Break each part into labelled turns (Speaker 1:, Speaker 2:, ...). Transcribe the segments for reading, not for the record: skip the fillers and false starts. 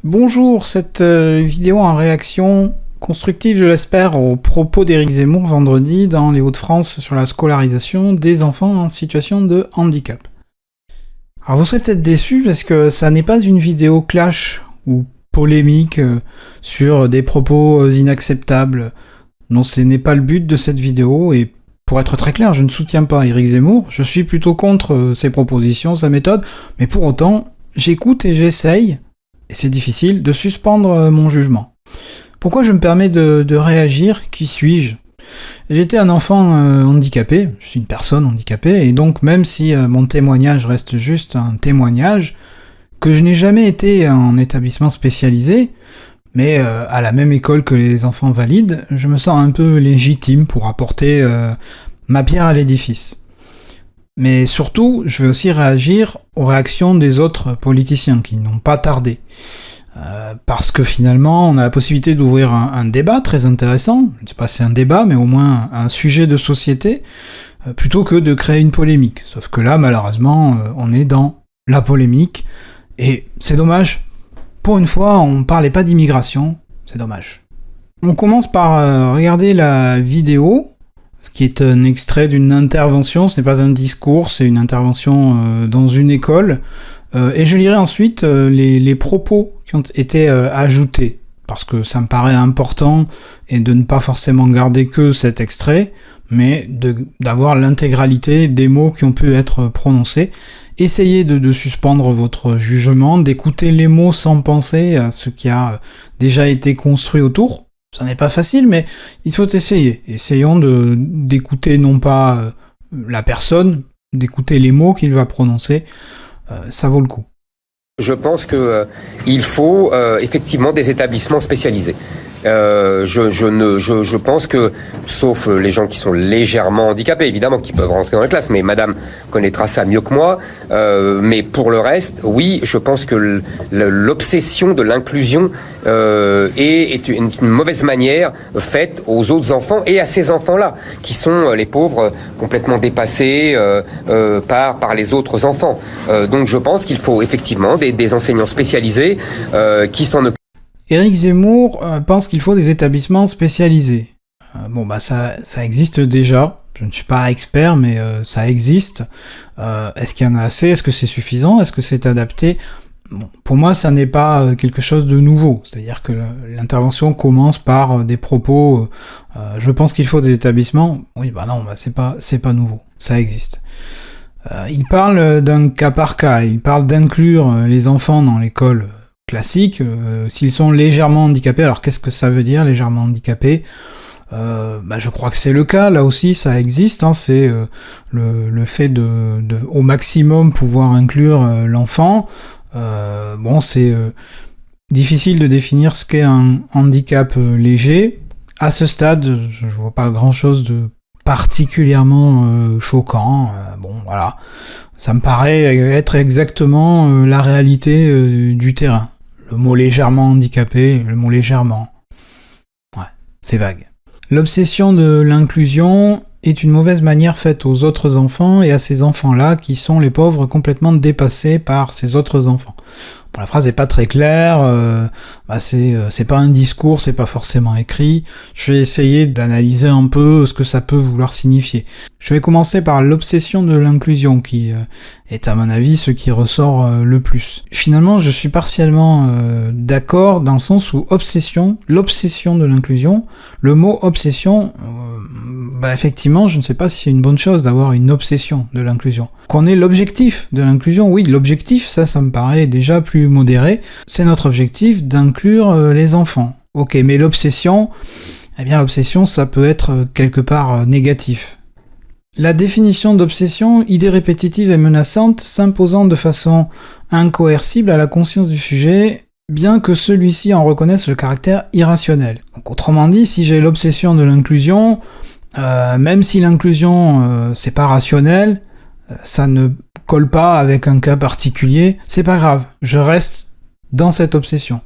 Speaker 1: Bonjour, cette vidéo en réaction constructive, je l'espère, aux propos d'Éric Zemmour vendredi dans les Hauts-de-France sur la scolarisation des enfants en situation de handicap. Alors vous serez peut-être déçus parce que ça n'est pas une vidéo clash ou polémique sur des propos inacceptables. Non, ce n'est pas le but de cette vidéo et pour être très clair, je ne soutiens pas Éric Zemmour, je suis plutôt contre ses propositions, sa méthode, mais pour autant, j'écoute et j'essaye, et c'est difficile, de suspendre mon jugement. Pourquoi je me permets de réagir? Qui suis-je? J'étais un enfant handicapé, je suis une personne handicapée, et donc même si mon témoignage reste juste un témoignage, que je n'ai jamais été en établissement spécialisé, mais à la même école que les enfants valides, je me sens un peu légitime pour apporter ma pierre à l'édifice. Mais surtout, je vais aussi réagir aux réactions des autres politiciens qui n'ont pas tardé. Parce que finalement, on a la possibilité d'ouvrir un débat très intéressant, je ne sais pas si c'est un débat, mais au moins un sujet de société, plutôt que de créer une polémique. Sauf que là, malheureusement, on est dans la polémique, et c'est dommage. Pour une fois, on parlait pas d'immigration, c'est dommage. On commence par regarder la vidéo, ce qui est un extrait d'une intervention, ce n'est pas un discours, c'est une intervention dans une école, et je lirai ensuite les propos qui ont été ajoutés, parce que ça me paraît important, et de ne pas forcément garder que cet extrait, mais d'avoir l'intégralité des mots qui ont pu être prononcés. Essayez de suspendre votre jugement, d'écouter les mots sans penser à ce qui a déjà été construit autour. Ça n'est pas facile, mais il faut essayer. Essayons d'écouter non pas la personne, d'écouter les mots qu'il va prononcer. Ça vaut le coup.
Speaker 2: Je pense qu'il faut effectivement des établissements spécialisés. Je pense que, sauf les gens qui sont légèrement handicapés, évidemment, qui peuvent rentrer dans les classes, mais madame connaîtra ça mieux que moi, mais pour le reste, oui, je pense que l'obsession de l'inclusion est une mauvaise manière faite aux autres enfants et à ces enfants-là, qui sont les pauvres complètement dépassés par les autres enfants. Donc je pense qu'il faut effectivement des enseignants spécialisés qui s'en occupent.
Speaker 1: Éric Zemmour pense qu'il faut des établissements spécialisés. Ça existe déjà. Je ne suis pas expert, mais ça existe. Est-ce qu'il y en a assez? Est-ce que c'est suffisant? Est-ce que c'est adapté? Bon, pour moi, ça n'est pas quelque chose de nouveau. C'est-à-dire que l'intervention commence par des propos je pense qu'il faut des établissements. Oui, c'est pas nouveau. Ça existe. Il parle d'un cas par cas. Il parle d'inclure les enfants dans l'école classique, s'ils sont légèrement handicapés. Alors qu'est-ce que ça veut dire, légèrement handicapés? Je crois que c'est le cas, là aussi ça existe, hein, c'est le fait de au maximum pouvoir inclure l'enfant. C'est difficile de définir ce qu'est un handicap léger. À ce stade, je vois pas grand-chose de particulièrement choquant. Ça me paraît être exactement la réalité du terrain. Le mot légèrement handicapé, le mot légèrement. Ouais, c'est vague. L'obsession de l'inclusion est une mauvaise manière faite aux autres enfants et à ces enfants-là qui sont les pauvres complètement dépassés par ces autres enfants. Bon, la phrase est pas très claire, c'est pas un discours, c'est pas forcément écrit. Je vais essayer d'analyser un peu ce que ça peut vouloir signifier. Je vais commencer par l'obsession de l'inclusion qui est à mon avis ce qui ressort le plus. Finalement, je suis partiellement d'accord dans le sens où l'obsession de l'inclusion, le mot obsession, effectivement, je ne sais pas si c'est une bonne chose d'avoir une obsession de l'inclusion. Qu'on ait l'objectif de l'inclusion, oui, l'objectif, ça me paraît déjà plus modéré. C'est notre objectif d'inclure les enfants. Ok, mais l'obsession, ça peut être quelque part négatif. La définition d'obsession, idée répétitive et menaçante, s'imposant de façon incoercible à la conscience du sujet, bien que celui-ci en reconnaisse le caractère irrationnel. Donc, autrement dit, si j'ai l'obsession de l'inclusion, même si l'inclusion c'est pas rationnel, ça ne colle pas avec un cas particulier, c'est pas grave, je reste dans cette obsession.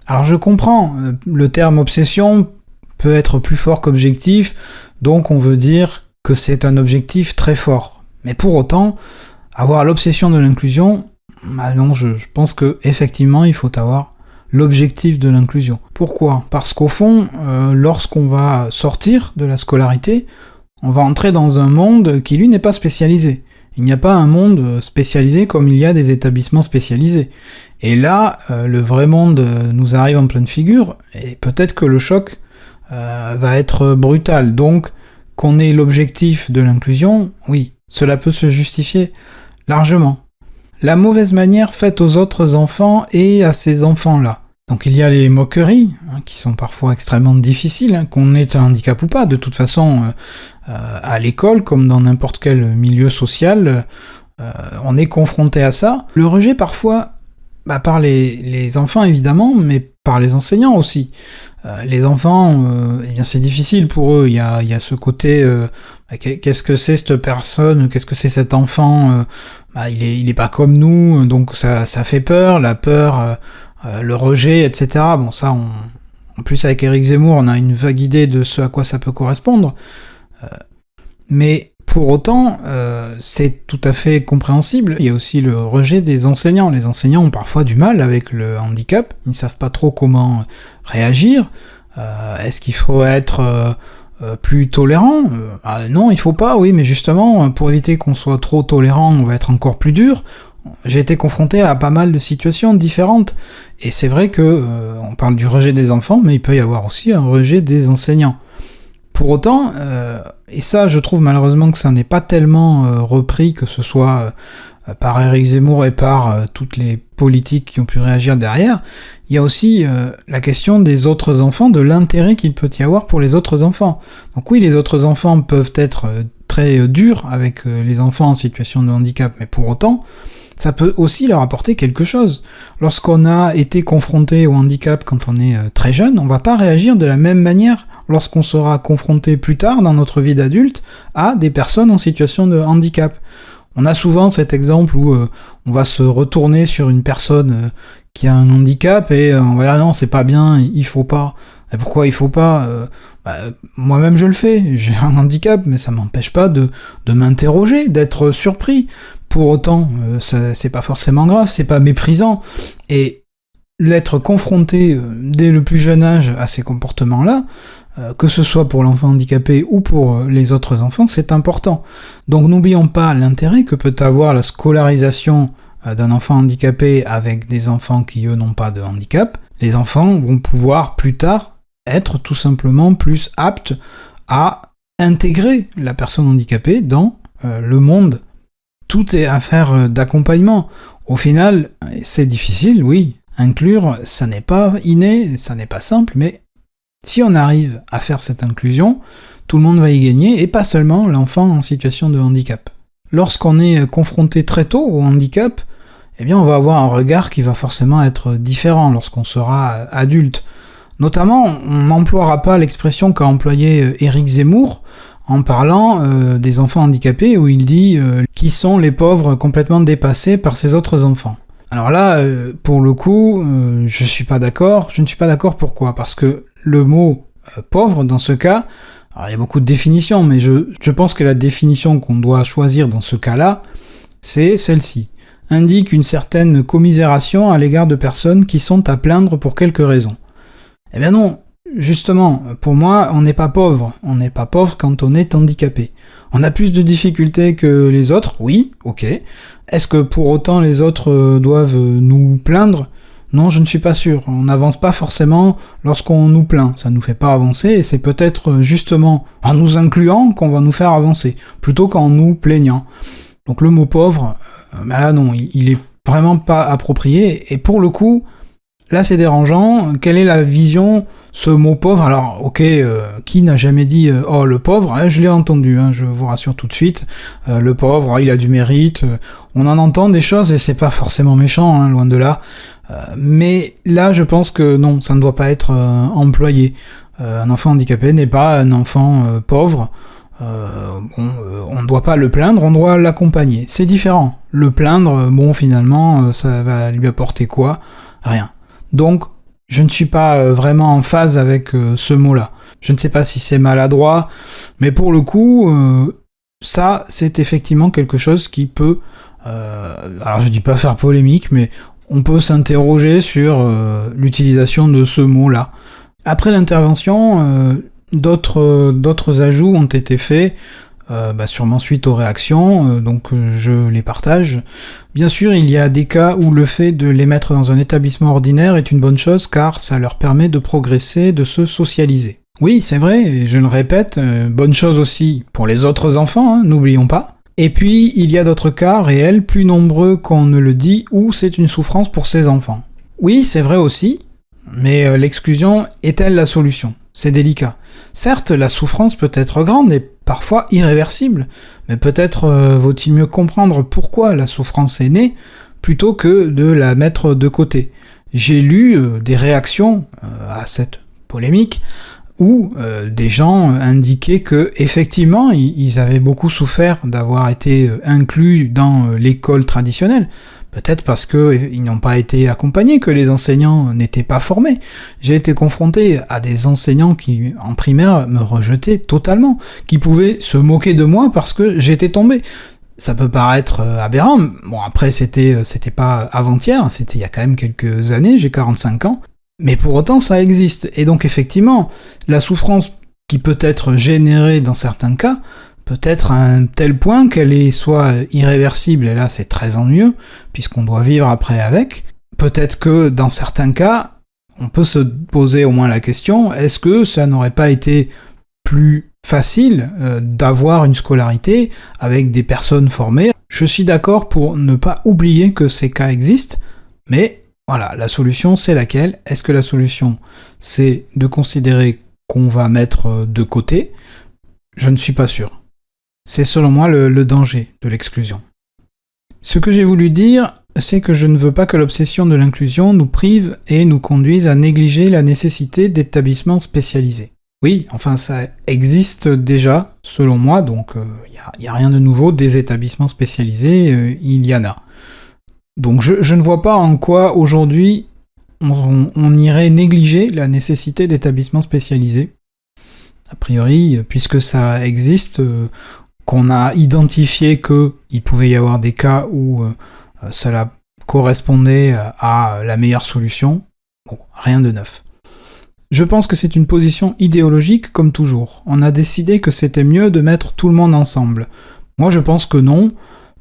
Speaker 1: Alors je comprends, le terme obsession peut être plus fort qu'objectif, donc on veut dire que c'est un objectif très fort. Mais pour autant, avoir l'obsession de l'inclusion, non, je pense que effectivement il faut avoir l'objectif de l'inclusion. Pourquoi ? Parce qu'au fond, lorsqu'on va sortir de la scolarité, on va entrer dans un monde qui, lui, n'est pas spécialisé. Il n'y a pas un monde spécialisé comme il y a des établissements spécialisés. Et là, le vrai monde nous arrive en pleine figure, et peut-être que le choc va être brutal. Donc, qu'on ait l'objectif de l'inclusion, oui, cela peut se justifier largement. La mauvaise manière faite aux autres enfants et à ces enfants-là. Donc il y a les moqueries, qui sont parfois extrêmement difficiles, qu'on ait un handicap ou pas. De toute façon, à l'école, comme dans n'importe quel milieu social, on est confronté à ça. Le rejet parfois, par les enfants évidemment, mais par les enseignants aussi. Les enfants, eh bien c'est difficile pour eux, il y a ce côté, qu'est-ce que c'est cette personne, qu'est-ce que c'est cet enfant, il est pas comme nous, donc ça fait peur, la peur, le rejet, etc. Bon ça, en plus avec Éric Zemmour, on a une vague idée de ce à quoi ça peut correspondre, mais pour autant, c'est tout à fait compréhensible. Il y a aussi le rejet des enseignants. Les enseignants ont parfois du mal avec le handicap, ils ne savent pas trop comment réagir. Est-ce qu'il faut être plus tolérant ? Non, il faut pas, oui, mais justement, pour éviter qu'on soit trop tolérant, on va être encore plus dur. J'ai été confronté à pas mal de situations différentes, et c'est vrai que on parle du rejet des enfants, mais il peut y avoir aussi un rejet des enseignants. Pour autant, et ça je trouve malheureusement que ça n'est pas tellement repris, que ce soit par Éric Zemmour et par toutes les politiques qui ont pu réagir derrière, il y a aussi la question des autres enfants, de l'intérêt qu'il peut y avoir pour les autres enfants. Donc oui, les autres enfants peuvent être très durs avec les enfants en situation de handicap, mais pour autant, ça peut aussi leur apporter quelque chose. Lorsqu'on a été confronté au handicap quand on est très jeune, on va pas réagir de la même manière lorsqu'on sera confronté plus tard dans notre vie d'adulte à des personnes en situation de handicap. On a souvent cet exemple où on va se retourner sur une personne qui a un handicap et on va dire non, c'est pas bien, il faut pas. Et pourquoi il faut pas moi-même je le fais, j'ai un handicap, mais ça m'empêche pas de m'interroger, d'être surpris. Pour autant, c'est pas forcément grave, c'est pas méprisant. Et l'être confronté dès le plus jeune âge à ces comportements-là, que ce soit pour l'enfant handicapé ou pour les autres enfants, c'est important. Donc n'oublions pas l'intérêt que peut avoir la scolarisation d'un enfant handicapé avec des enfants qui, eux, n'ont pas de handicap. Les enfants vont pouvoir plus tard être tout simplement plus aptes à intégrer la personne handicapée dans le monde. Tout est affaire d'accompagnement. Au final, c'est difficile, oui. Inclure, ça n'est pas inné, ça n'est pas simple, mais si on arrive à faire cette inclusion, tout le monde va y gagner, et pas seulement l'enfant en situation de handicap. Lorsqu'on est confronté très tôt au handicap, eh bien on va avoir un regard qui va forcément être différent lorsqu'on sera adulte. Notamment, on n'emploiera pas l'expression qu'a employée Éric Zemmour en parlant des enfants handicapés, où il dit qui sont les pauvres complètement dépassés par ces autres enfants. Alors là, pour le coup, je ne suis pas d'accord. Pourquoi ? Parce que le mot pauvre, dans ce cas, alors il y a beaucoup de définitions, mais je pense que la définition qu'on doit choisir dans ce cas-là, c'est celle-ci. Indique une certaine commisération à l'égard de personnes qui sont à plaindre pour quelque raison. Eh bien non, justement, pour moi, on n'est pas pauvre. On n'est pas pauvre quand on est handicapé. On a plus de difficultés que les autres, oui, ok. Est-ce que pour autant les autres doivent nous plaindre ? Non, je ne suis pas sûr. On n'avance pas forcément lorsqu'on nous plaint. Ça ne nous fait pas avancer, et c'est peut-être justement en nous incluant qu'on va nous faire avancer, plutôt qu'en nous plaignant. Donc le mot pauvre, là non, il est vraiment pas approprié, et pour le coup, là c'est dérangeant. Quelle est la vision, ce mot pauvre ? Alors ok, qui n'a jamais dit « Oh le pauvre », je l'ai entendu, je vous rassure tout de suite, le pauvre, il a du mérite, on en entend des choses et c'est pas forcément méchant, loin de là, mais là je pense que non, ça ne doit pas être employé. Un enfant handicapé n'est pas un enfant pauvre, on ne doit pas le plaindre, on doit l'accompagner, c'est différent. Le plaindre, finalement, ça va lui apporter quoi ? Rien. Donc, je ne suis pas vraiment en phase avec ce mot-là. Je ne sais pas si c'est maladroit, mais pour le coup, ça, c'est effectivement quelque chose qui peut, alors je dis pas faire polémique, mais On peut s'interroger sur l'utilisation de ce mot-là. Après l'intervention, d'autres ajouts ont été faits, sûrement suite aux réactions, donc je les partage. Bien sûr, il y a des cas où le fait de les mettre dans un établissement ordinaire est une bonne chose car ça leur permet de progresser, de se socialiser. Oui, c'est vrai, et je le répète, bonne chose aussi pour les autres enfants, n'oublions pas. Et puis, il y a d'autres cas réels, plus nombreux qu'on ne le dit, où c'est une souffrance pour ces enfants. Oui, c'est vrai aussi, mais l'exclusion est-elle la solution ? C'est délicat. Certes, la souffrance peut être grande et parfois irréversible, mais peut-être vaut-il mieux comprendre pourquoi la souffrance est née, plutôt que de la mettre de côté. J'ai lu des réactions à cette polémique, où des gens indiquaient que effectivement ils avaient beaucoup souffert d'avoir été inclus dans l'école traditionnelle, peut-être parce qu'ils n'ont pas été accompagnés, que les enseignants n'étaient pas formés. J'ai été confronté à des enseignants qui, en primaire, me rejetaient totalement, qui pouvaient se moquer de moi parce que j'étais tombé. Ça peut paraître aberrant, bon après c'était pas avant-hier, c'était il y a quand même quelques années, j'ai 45 ans, mais pour autant, ça existe. Et donc, effectivement, la souffrance qui peut être générée dans certains cas peut être à un tel point qu'elle est soit irréversible, et là, c'est très ennuyeux, puisqu'on doit vivre après avec. Peut-être que, dans certains cas, on peut se poser au moins la question, est-ce que ça n'aurait pas été plus facile d'avoir une scolarité avec des personnes formées ? Je suis d'accord pour ne pas oublier que ces cas existent, mais voilà, la solution, c'est laquelle ? Est-ce que la solution, c'est de considérer qu'on va mettre de côté ? Je ne suis pas sûr. C'est selon moi le danger de l'exclusion. Ce que j'ai voulu dire, c'est que je ne veux pas que l'obsession de l'inclusion nous prive et nous conduise à négliger la nécessité d'établissements spécialisés. Oui, enfin ça existe déjà, selon moi, donc il n'y a rien de nouveau, des établissements spécialisés, il y en a. Donc je ne vois pas en quoi aujourd'hui on irait négliger la nécessité d'établissements spécialisés. A priori, puisque ça existe, qu'on a identifié qu'il pouvait y avoir des cas où cela correspondait à la meilleure solution, bon, rien de neuf. Je pense que c'est une position idéologique comme toujours. On a décidé que c'était mieux de mettre tout le monde ensemble. Moi je pense que non,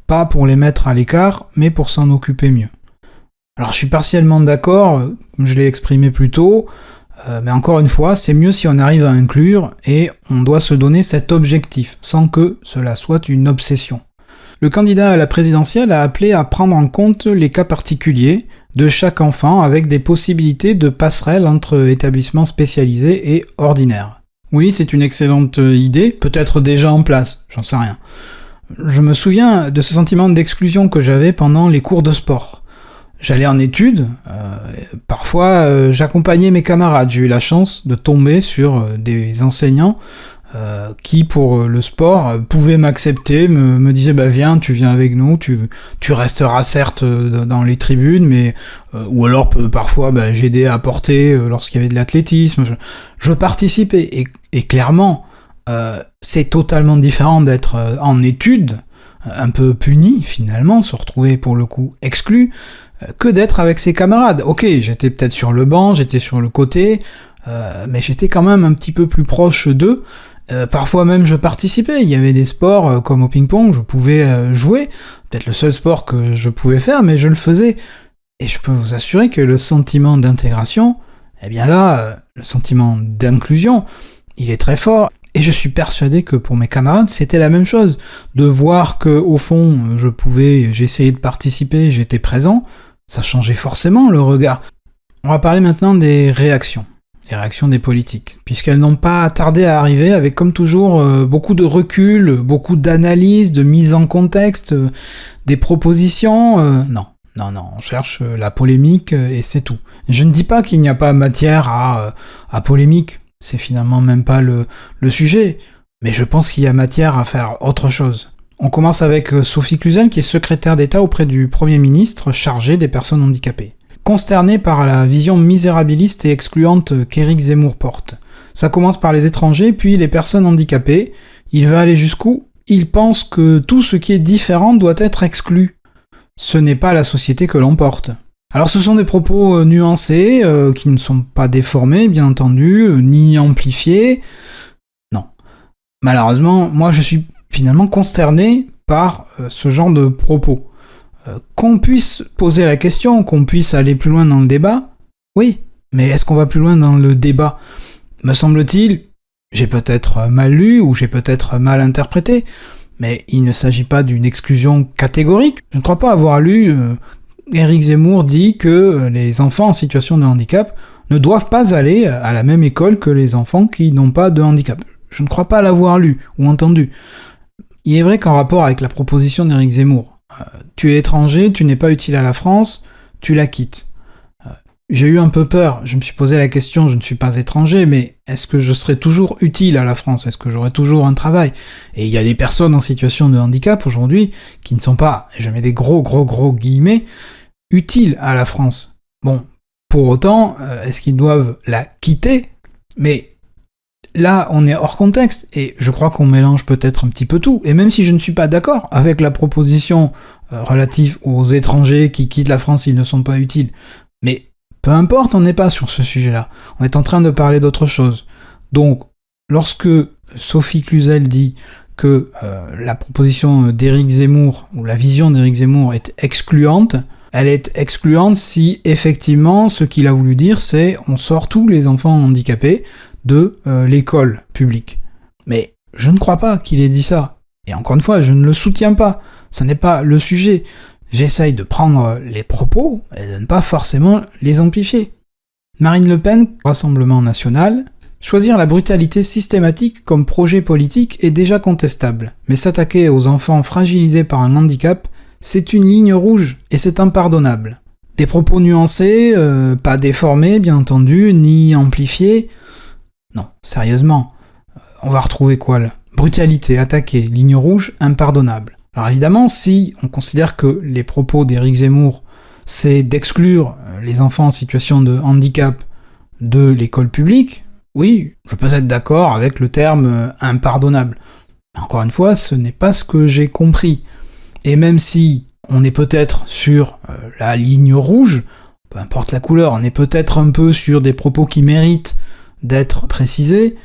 Speaker 1: pas pour les mettre à l'écart, mais pour s'en occuper mieux. Alors je suis partiellement d'accord, comme je l'ai exprimé plus tôt, mais encore une fois, c'est mieux si on arrive à inclure, et on doit se donner cet objectif, sans que cela soit une obsession. Le candidat à la présidentielle a appelé à prendre en compte les cas particuliers de chaque enfant avec des possibilités de passerelle entre établissements spécialisés et ordinaires. Oui, c'est une excellente idée, peut-être déjà en place, j'en sais rien. Je me souviens de ce sentiment d'exclusion que j'avais pendant les cours de sport. J'allais en études, parfois j'accompagnais mes camarades, j'ai eu la chance de tomber sur des enseignants qui, pour le sport, pouvaient m'accepter, me disaient « viens, tu viens avec nous, tu resteras certes dans les tribunes, mais ou alors parfois j'aidais à porter lorsqu'il y avait de l'athlétisme, je participais, et clairement, c'est totalement différent d'être en études, un peu puni finalement, se retrouver pour le coup exclu, que d'être avec ses camarades. Ok, j'étais peut-être sur le banc, j'étais sur le côté, mais j'étais quand même un petit peu plus proche d'eux. Parfois même je participais, il y avait des sports comme au ping-pong, je pouvais jouer, peut-être le seul sport que je pouvais faire, mais je le faisais. Et je peux vous assurer que le sentiment d'intégration, eh bien là, le sentiment d'inclusion, il est très fort. Et je suis persuadé que pour mes camarades, c'était la même chose. De voir que au fond, j'essayais de participer, j'étais présent, ça changeait forcément le regard. On va parler maintenant des réactions. Les réactions des politiques, puisqu'elles n'ont pas tardé à arriver avec, comme toujours, beaucoup de recul, beaucoup d'analyse, de mise en contexte, des propositions. Non, on cherche la polémique et c'est tout. Je ne dis pas qu'il n'y a pas matière à polémique, c'est finalement même pas le sujet, mais je pense qu'il y a matière à faire autre chose. On commence avec Sophie Cluzel, qui est secrétaire d'État auprès du Premier ministre chargé des personnes handicapées. Consterné par la vision misérabiliste et excluante qu'Éric Zemmour porte. Ça commence par les étrangers, puis les personnes handicapées. Il va aller jusqu'où ? Il pense que tout ce qui est différent doit être exclu. Ce n'est pas la société que l'on porte. Alors ce sont des propos nuancés, qui ne sont pas déformés, bien entendu, ni amplifiés. Non. Malheureusement, moi je suis finalement consterné par ce genre de propos. Qu'on puisse poser la question, qu'on puisse aller plus loin dans le débat, oui, mais est-ce qu'on va plus loin dans le débat ? Me semble-t-il, j'ai peut-être mal lu ou j'ai peut-être mal interprété, mais il ne s'agit pas d'une exclusion catégorique. Je ne crois pas avoir lu Éric Zemmour dit que les enfants en situation de handicap ne doivent pas aller à la même école que les enfants qui n'ont pas de handicap. Je ne crois pas l'avoir lu ou entendu. Il est vrai qu'en rapport avec la proposition d'Éric Zemmour, tu es étranger, tu n'es pas utile à la France, tu la quittes. J'ai eu un peu peur, je me suis posé la question, je ne suis pas étranger, mais est-ce que je serai toujours utile à la France ? Est-ce que j'aurai toujours un travail ? Et il y a des personnes en situation de handicap aujourd'hui qui ne sont pas, je mets des gros guillemets, utiles à la France. Bon, pour autant, est-ce qu'ils doivent la quitter ? Mais là, on est hors contexte, et je crois qu'on mélange peut-être un petit peu tout. Et même si je ne suis pas d'accord avec la proposition relative aux étrangers qui quittent la France s'ils ne sont pas utiles, mais peu importe, on n'est pas sur ce sujet-là. On est en train de parler d'autre chose. Donc, lorsque Sophie Cluzel dit que la proposition d'Éric Zemmour, ou la vision d'Éric Zemmour est excluante, elle est excluante si, effectivement, ce qu'il a voulu dire, c'est on sort tous les enfants handicapés de l'école publique. Mais je ne crois pas qu'il ait dit ça. Et encore une fois, je ne le soutiens pas. Ça n'est pas le sujet. J'essaye de prendre les propos et de ne pas forcément les amplifier. Marine Le Pen, Rassemblement National, choisir la brutalité systématique comme projet politique est déjà contestable, mais s'attaquer aux enfants fragilisés par un handicap, c'est une ligne rouge et c'est impardonnable. Des propos nuancés, pas déformés bien entendu, ni amplifiés. Non, sérieusement, on va retrouver quoi là ? Brutalité, attaquer, ligne rouge, impardonnable. Alors évidemment, si on considère que les propos d'Éric Zemmour, c'est d'exclure les enfants en situation de handicap de l'école publique, oui, je peux être d'accord avec le terme impardonnable. Mais encore une fois, ce n'est pas ce que j'ai compris. Et même si on est peut-être sur la ligne rouge, peu importe la couleur, on est peut-être un peu sur des propos qui méritent d'être précisés,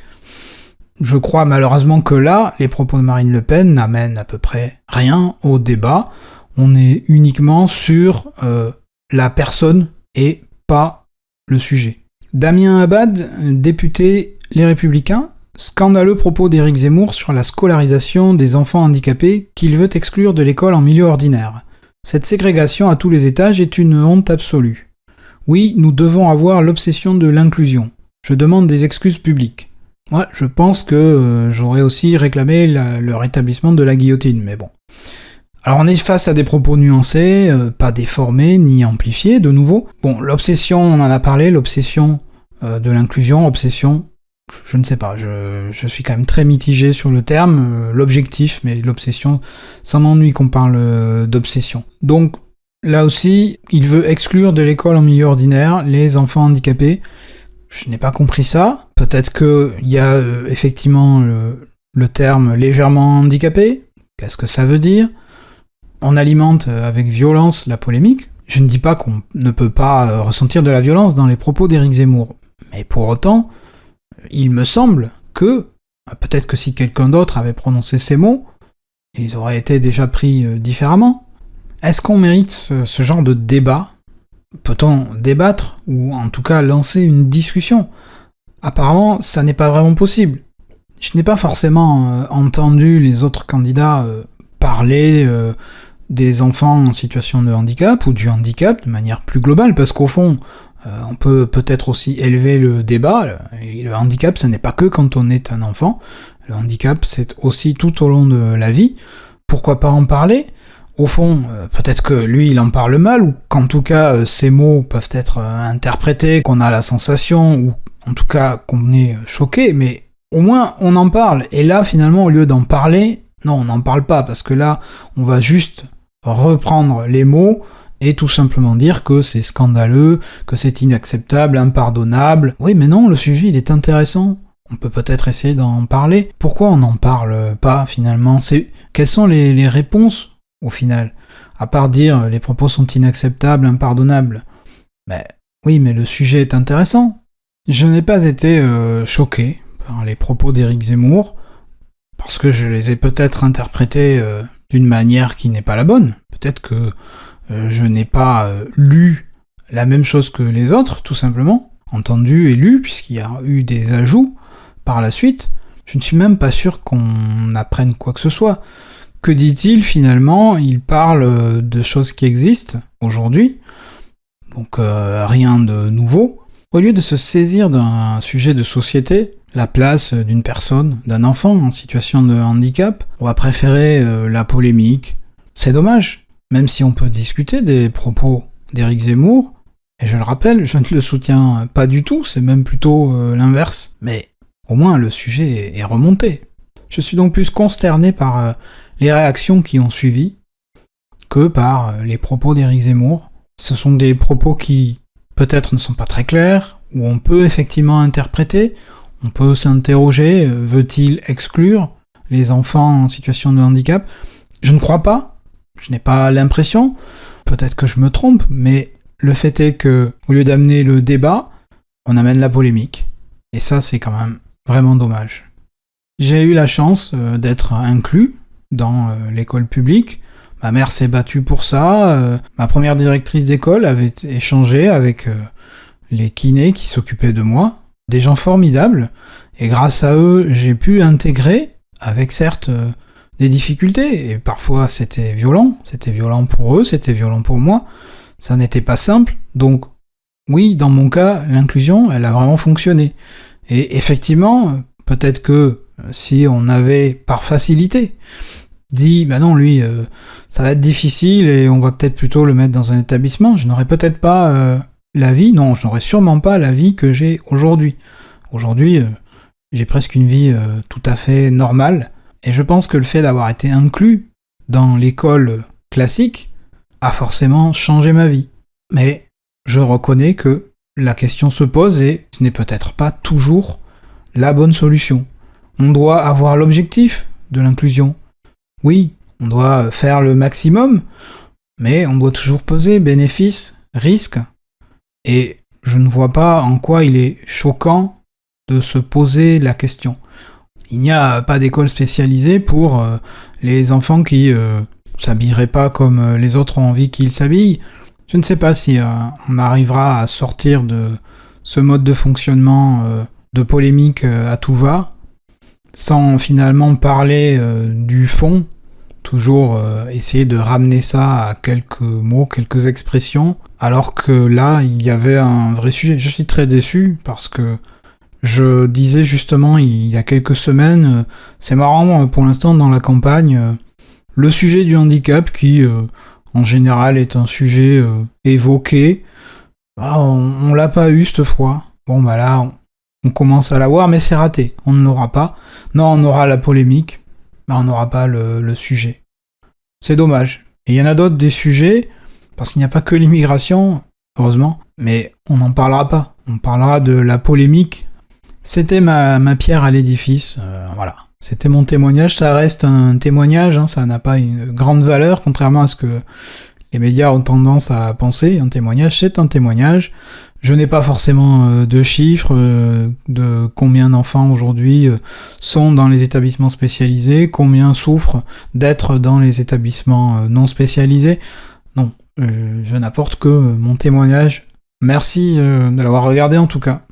Speaker 1: je crois malheureusement que là, les propos de Marine Le Pen n'amènent à peu près rien au débat. On est uniquement sur la personne et pas le sujet. Damien Abad, député Les Républicains, scandaleux propos d'Éric Zemmour sur la scolarisation des enfants handicapés qu'il veut exclure de l'école en milieu ordinaire. Cette ségrégation à tous les étages est une honte absolue. Oui, nous devons avoir l'obsession de l'inclusion. Je demande des excuses publiques. Moi, je pense que j'aurais aussi réclamé le rétablissement de la guillotine, mais bon. Alors on est face à des propos nuancés, pas déformés ni amplifiés, de nouveau. Bon, l'obsession, on en a parlé, l'obsession de l'inclusion, obsession, je ne sais pas, je suis quand même très mitigé sur le terme, l'objectif, mais l'obsession, ça m'ennuie qu'on parle d'obsession. Donc, là aussi, il veut exclure de l'école en milieu ordinaire les enfants handicapés. Je n'ai pas compris ça. Peut-être qu'il y a effectivement le terme légèrement handicapé. Qu'est-ce que ça veut dire ? On alimente avec violence la polémique. Je ne dis pas qu'on ne peut pas ressentir de la violence dans les propos d'Éric Zemmour. Mais pour autant, il me semble que, peut-être que si quelqu'un d'autre avait prononcé ces mots, ils auraient été déjà pris différemment. Est-ce qu'on mérite ce genre de débat ? Peut-on débattre, ou en tout cas lancer une discussion ? Apparemment, ça n'est pas vraiment possible. Je n'ai pas forcément entendu les autres candidats parler des enfants en situation de handicap, ou du handicap de manière plus globale, parce qu'au fond, on peut peut-être aussi élever le débat, et le handicap, ce n'est pas que quand on est un enfant, le handicap, c'est aussi tout au long de la vie. Pourquoi pas en parler ? Au fond, peut-être que lui, il en parle mal, ou qu'en tout cas, ces mots peuvent être interprétés, qu'on a la sensation, ou en tout cas qu'on est choqué, mais au moins on en parle. Et là, finalement, au lieu d'en parler, non, on n'en parle pas, parce que là, on va juste reprendre les mots et tout simplement dire que c'est scandaleux, que c'est inacceptable, impardonnable. Oui, mais non, le sujet, il est intéressant. On peut peut-être essayer d'en parler. Pourquoi on n'en parle pas, finalement ? Quelles sont les réponses au final, à part dire les propos sont inacceptables, impardonnables, Ben oui, mais le sujet est intéressant. Je n'ai pas été choqué par les propos d'Éric Zemmour, parce que je les ai peut-être interprétés d'une manière qui n'est pas la bonne. Peut-être que je n'ai pas lu la même chose que les autres, tout simplement, entendu et lu, puisqu'il y a eu des ajouts par la suite. Je ne suis même pas sûr qu'on apprenne quoi que ce soit. Que dit-il finalement? Il parle de choses qui existent aujourd'hui, donc rien de nouveau. Au lieu de se saisir d'un sujet de société, la place d'une personne, d'un enfant en situation de handicap, on va préférer la polémique. C'est dommage, même si on peut discuter des propos d'Éric Zemmour, et je le rappelle, je ne le soutiens pas du tout, c'est même plutôt l'inverse, mais au moins le sujet est remonté. Je suis donc plus consterné par les réactions qui ont suivi que par les propos d'Éric Zemmour. Ce sont des propos qui peut-être ne sont pas très clairs, où on peut effectivement interpréter, on peut s'interroger, veut-il exclure les enfants en situation de handicap? Je ne crois pas, je n'ai pas l'impression, peut-être que je me trompe, mais le fait est que, au lieu d'amener le débat, on amène la polémique. Et ça, c'est quand même vraiment dommage. J'ai eu la chance d'être inclus dans l'école publique. Ma mère s'est battue pour ça. Ma première directrice d'école avait échangé avec les kinés qui s'occupaient de moi. Des gens formidables. Et grâce à eux, j'ai pu intégrer, avec certes des difficultés. Et parfois, c'était violent. C'était violent pour eux, c'était violent pour moi. Ça n'était pas simple. Donc, oui, dans mon cas, l'inclusion, elle a vraiment fonctionné. Et effectivement, peut-être que si on avait, par facilité, dit, bah non, lui, ça va être difficile et on va peut-être plutôt le mettre dans un établissement, je n'aurais peut-être pas la vie, non, je n'aurais sûrement pas la vie que j'ai aujourd'hui. Aujourd'hui, j'ai presque une vie tout à fait normale, et je pense que le fait d'avoir été inclus dans l'école classique a forcément changé ma vie. Mais je reconnais que la question se pose et ce n'est peut-être pas toujours la bonne solution. On doit avoir l'objectif de l'inclusion. Oui, on doit faire le maximum, mais on doit toujours peser bénéfices, risques, et je ne vois pas en quoi il est choquant de se poser la question. Il n'y a pas d'école spécialisée pour les enfants qui s'habilleraient pas comme les autres ont envie qu'ils s'habillent. Je ne sais pas si on arrivera à sortir de ce mode de fonctionnement de polémique à tout va, sans finalement parler du fond, toujours essayer de ramener ça à quelques mots, quelques expressions, alors que là, il y avait un vrai sujet. Je suis très déçu parce que je disais justement il y a quelques semaines, c'est marrant pour l'instant dans la campagne, le sujet du handicap qui en général est un sujet évoqué, on l'a pas eu cette fois. Bon bah là, on commence à l'avoir, mais c'est raté, on ne l'aura pas. Non, on aura la polémique, mais on n'aura pas le sujet. C'est dommage. Et il y en a d'autres des sujets, parce qu'il n'y a pas que l'immigration, heureusement, mais on n'en parlera pas. On parlera de la polémique. C'était ma pierre à l'édifice, voilà. C'était mon témoignage, ça reste un témoignage, ça n'a pas une grande valeur, contrairement à ce que les médias ont tendance à penser. Un témoignage, c'est un témoignage. Je n'ai pas forcément de chiffres de combien d'enfants aujourd'hui sont dans les établissements spécialisés, combien souffrent d'être dans les établissements non spécialisés. Non, je n'apporte que mon témoignage. Merci de l'avoir regardé en tout cas.